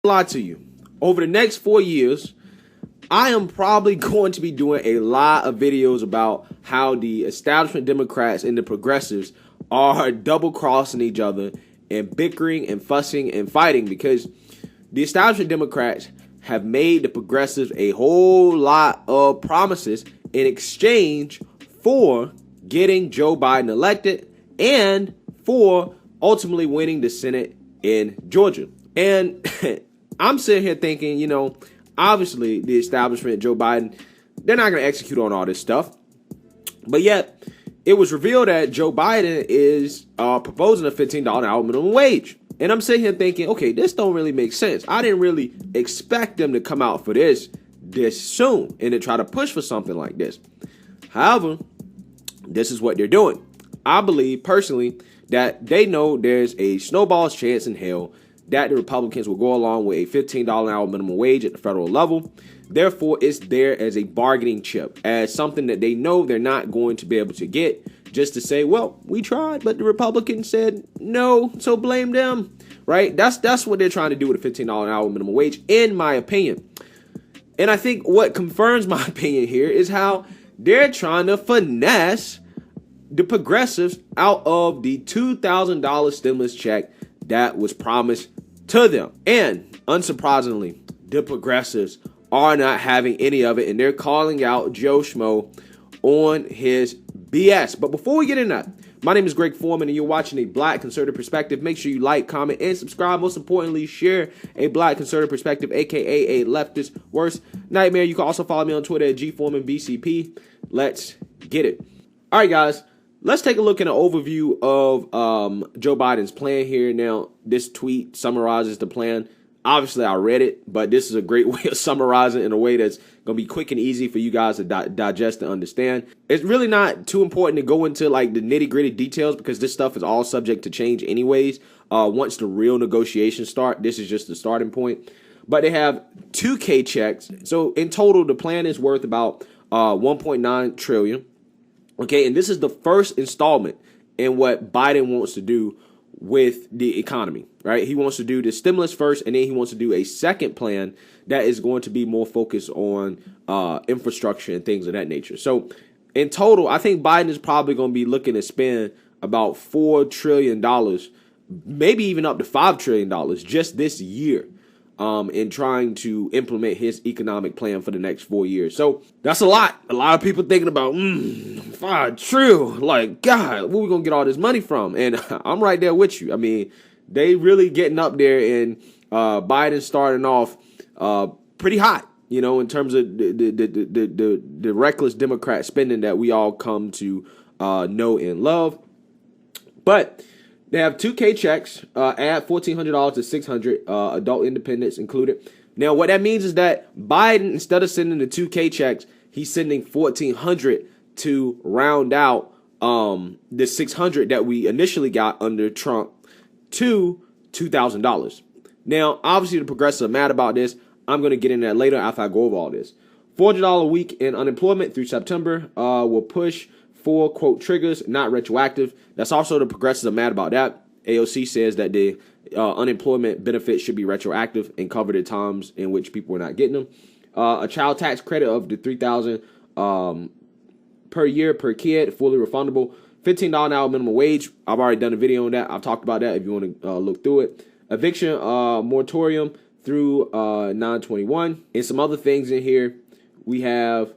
Lie to you. Over the next 4 years, I am probably going to be doing a lot of videos about how the establishment Democrats and the progressives are double-crossing each other and bickering and fussing and fighting, because the establishment Democrats have made the progressives a whole lot of promises in exchange for getting Joe Biden elected and for ultimately winning the Senate in Georgia. And I'm sitting here thinking, you know, obviously the establishment, Joe Biden, they're not going to execute on all this stuff. But yet, it was revealed that Joe Biden is proposing a $15 an hour minimum wage. And I'm sitting here thinking, okay, this don't really make sense. I didn't really expect them to come out for this soon and to try to push for something like this. However, this is what they're doing. I believe personally that they know there's a snowball's chance in hell that the Republicans will go along with a $15 an hour minimum wage at the federal level. Therefore, it's there as a bargaining chip, as something that they know they're not going to be able to get, just to say, well, we tried, but the Republicans said no, so blame them, right? That's what they're trying to do with a $15 an hour minimum wage, in my opinion. And I think what confirms my opinion here is how they're trying to finesse the progressives out of the $2,000 stimulus check that was promised to them. And unsurprisingly, the progressives are not having any of it, and they're calling out Joe Schmo on his BS. But before we get into that, my name is Greg Foreman, and you're watching A Black Conservative Perspective. Make sure you like, comment, and subscribe. Most importantly, share A Black Conservative Perspective, aka a leftist worst nightmare. You can also follow me on Twitter at GForemanBCP. Let's get it. All right, guys. Let's take a look at an overview of Joe Biden's plan here. Now, this tweet summarizes the plan. Obviously, I read it, but this is a great way of summarizing in a way that's going to be quick and easy for you guys to digest and understand. It's really not too important to go into like the nitty-gritty details, because this stuff is all subject to change anyways. Once the real negotiations start, this is just the starting point. But they have 2K checks. So in total, the plan is worth about $1.9 trillion. Okay, and this is the first installment in what Biden wants to do with the economy, right? He wants to do the stimulus first, and then he wants to do a second plan that is going to be more focused on infrastructure and things of that nature. So in total, I think Biden is probably going to be looking to spend about $4 trillion, maybe even up to $5 trillion just this year. In trying to implement his economic plan for the next 4 years. So that's a lot. A lot of people thinking about, $5 trillion. Like, God, where we going to get all this money from? And I'm right there with you. I mean, they really getting up there, and Biden starting off pretty hot, you know, in terms of the reckless Democrat spending that we all come to know and love. But they have 2K checks, add $1,400 to $600, adult independence included. Now, what that means is that Biden, instead of sending the 2K checks, he's sending $1,400 to round out the $600 that we initially got under Trump to $2,000. Now, obviously, the progressives are mad about this. I'm going to get into that later after I go over all this. $400 a week in unemployment through September will push for, quote, triggers, not retroactive. That's also the progressives are mad about that. AOC says that the unemployment benefits should be retroactive and covered at times in which people were not getting them. A child tax credit of the $3,000 per year per kid, fully refundable. $15 an hour minimum wage. I've already done a video on that. I've talked about that if you want to look through it. Eviction moratorium through 9/21. And some other things in here. We have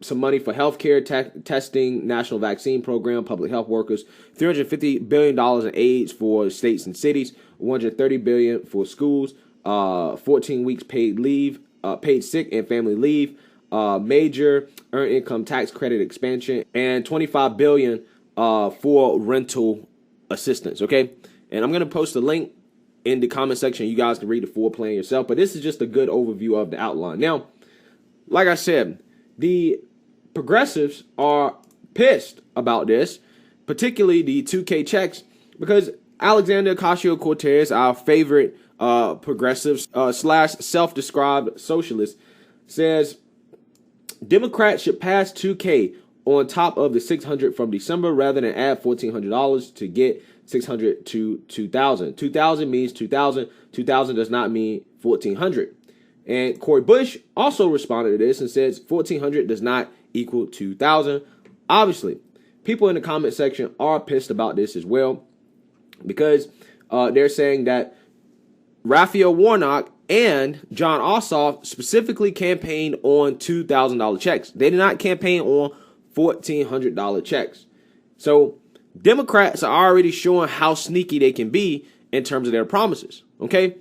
some money for healthcare, testing, national vaccine program, public health workers, $350 billion in aids for states and cities, $130 billion for schools, 14 weeks paid leave, paid sick and family leave, major earned income tax credit expansion, and $25 billion for rental assistance. Okay, and I'm gonna post a link in the comment section. You guys can read the full plan yourself, but this is just a good overview of the outline. Now, like I said, the progressives are pissed about this, particularly the 2K checks, because Alexandria Ocasio-Cortez, our favorite progressive slash self-described socialist, says Democrats should pass 2K on top of the $600 from December rather than add $1,400 to get 600 to 2,000. 2,000 means 2,000. 2,000 does not mean 1,400. And Cory Bush also responded to this and says 1,400 does not equal 2,000. Obviously, people in the comment section are pissed about this as well, because they're saying that Raphael Warnock and Jon Ossoff specifically campaigned on $2,000 checks. They did not campaign on $1,400 checks. So Democrats are already showing how sneaky they can be in terms of their promises. Okay.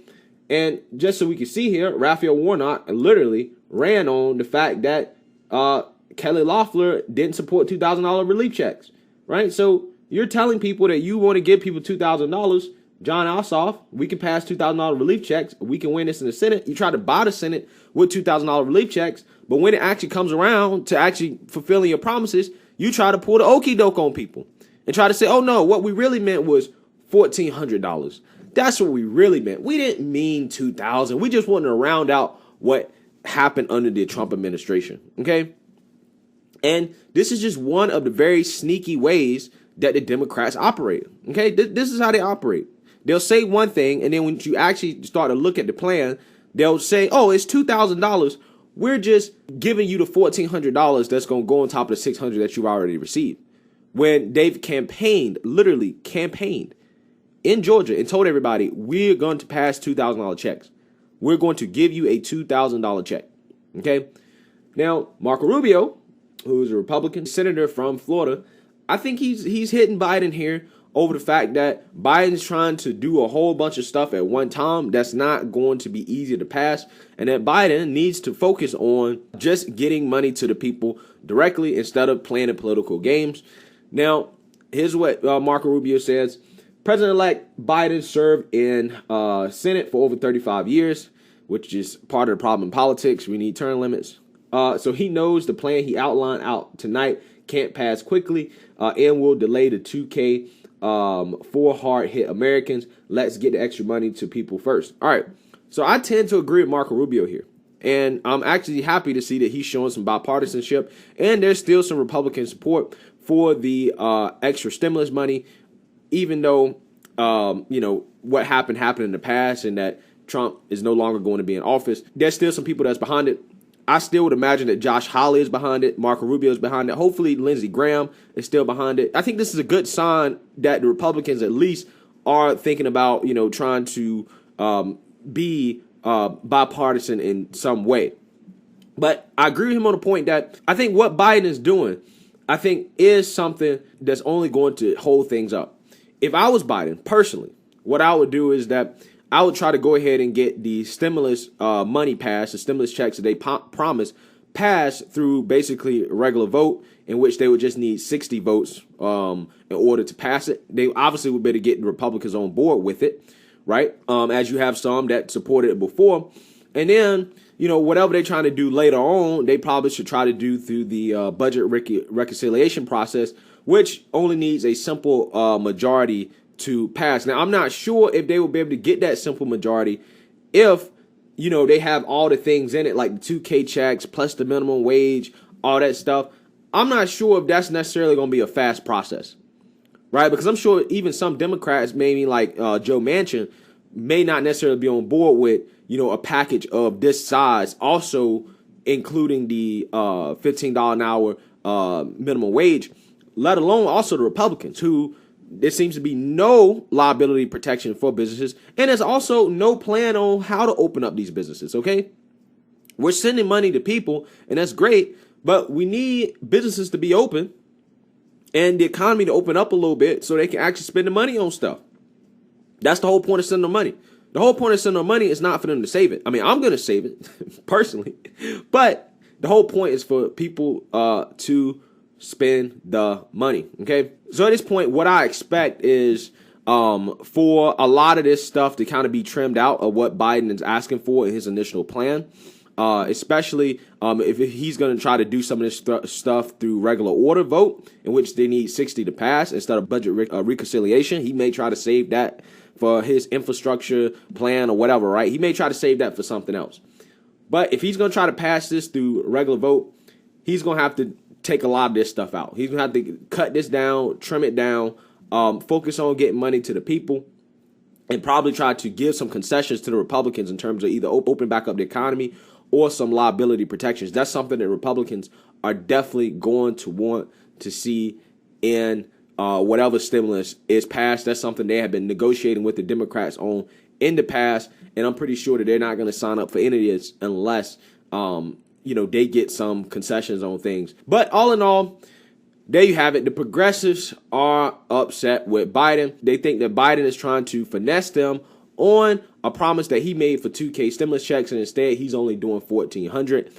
And just so we can see here, Raphael Warnock literally ran on the fact that Kelly Loeffler didn't support $2,000 relief checks. Right. So you're telling people that you want to give people $2,000. Jon Ossoff, we can pass $2,000 relief checks. We can win this in the Senate. You try to buy the Senate with $2,000 relief checks, but when it actually comes around to actually fulfilling your promises, you try to pull the okie doke on people and try to say, oh no, what we really meant was $1,400. That's what we really meant. We didn't mean 2,000. We just wanted to round out what happened under the Trump administration. Okay. And this is just one of the very sneaky ways that the Democrats operate. Okay. This is how they operate. They'll say one thing, and then when you actually start to look at the plan, they'll say, oh, it's $2,000. We're just giving you the $1,400 that's going to go on top of the $600 that you've already received. When they've campaigned, literally campaigned in Georgia and told everybody, we're going to pass $2,000 checks. We're going to give you a $2,000 check. Okay. Now, Marco Rubio, who's a Republican senator from Florida, I think he's hitting Biden here over the fact that Biden's trying to do a whole bunch of stuff at one time that's not going to be easy to pass, and that Biden needs to focus on just getting money to the people directly instead of playing the political games. Now, here's what Marco Rubio says. President-elect Biden served in Senate for over 35 years, which is part of the problem in politics. We need term limits. So he knows the plan he outlined out tonight can't pass quickly and will delay the 2K for hard-hit Americans. Let's get the extra money to people first. All right. So I tend to agree with Marco Rubio here. And I'm actually happy to see that he's showing some bipartisanship. And there's still some Republican support for the extra stimulus money, even though, what happened in the past and that Trump is no longer going to be in office. There's still some people that's behind it. I still would imagine that Josh Hawley is behind it. Marco Rubio is behind it. Hopefully, Lindsey Graham is still behind it. I think this is a good sign that the Republicans at least are thinking about, trying to be bipartisan in some way. But I agree with him on the point that I think what Biden is doing, I think, is something that's only going to hold things up. If I was Biden, personally, what I would do is that I would try to go ahead and get the stimulus money passed, the stimulus checks that they promised, passed through basically a regular vote, in which they would just need 60 votes in order to pass it. They obviously would better get the Republicans on board with it, right? As you have some that supported it before. And then, whatever they're trying to do later on, they probably should try to do through the budget reconciliation process, which only needs a simple majority to pass. Now, I'm not sure if they will be able to get that simple majority if, they have all the things in it, like the 2K checks plus the minimum wage, all that stuff. I'm not sure if that's necessarily going to be a fast process, right? Because I'm sure even some Democrats, maybe like Joe Manchin, may not necessarily be on board with, a package of this size, also including the $15 an hour minimum wage, let alone also the Republicans, who there seems to be no liability protection for businesses, and there's also no plan on how to open up these businesses, okay? We're sending money to people, and that's great, but we need businesses to be open and the economy to open up a little bit so they can actually spend the money on stuff. That's the whole point of sending them money. The whole point of sending them money is not for them to save it. I mean, I'm going to save it personally, but the whole point is for people to spend the money. Okay. So at this point, what I expect is for a lot of this stuff to kind of be trimmed out of what Biden is asking for in his initial plan, especially if he's going to try to do some of this stuff through regular order vote, in which they need 60 to pass instead of budget reconciliation. He may try to save that for his infrastructure plan or whatever, right? He may try to save that for something else. But if he's going to try to pass this through regular vote, he's going to have to take a lot of this stuff out. He's going to have to cut this down, trim it down, focus on getting money to the people and probably try to give some concessions to the Republicans in terms of either open back up the economy or some liability protections. That's something that Republicans are definitely going to want to see in whatever stimulus is passed. That's something they have been negotiating with the Democrats on in the past, and I'm pretty sure that they're not going to sign up for any of this unless they get some concessions on things. But all in all, there you have it. The progressives are upset with Biden. They think that Biden is trying to finesse them on a promise that he made for 2K stimulus checks, and instead he's only doing 1,400,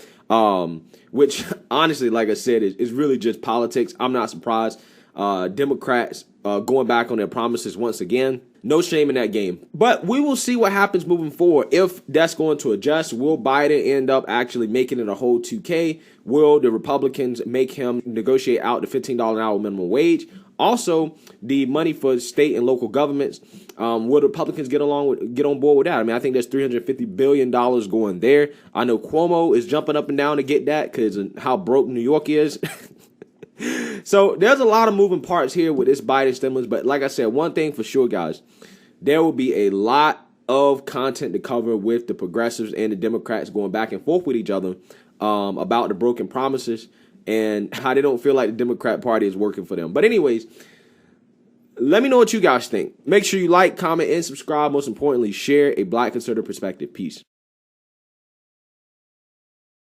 which honestly, like I said, is really just politics. I'm not surprised. Democrats going back on their promises once again. No shame in that game. But we will see what happens moving forward. If that's going to adjust, will Biden end up actually making it a whole 2K? Will the Republicans make him negotiate out the $15 an hour minimum wage? Also, the money for state and local governments, will the Republicans get on board with that? I mean, I think there's $350 billion going there. I know Cuomo is jumping up and down to get that because of how broke New York is. So there's a lot of moving parts here with this Biden stimulus. But like I said, one thing for sure, guys, there will be a lot of content to cover with the progressives and the Democrats going back and forth with each other about the broken promises and how they don't feel like the Democrat Party is working for them. But anyways, let me know what you guys think. Make sure you like, comment, and subscribe. Most importantly, share a Black conservative perspective. Peace.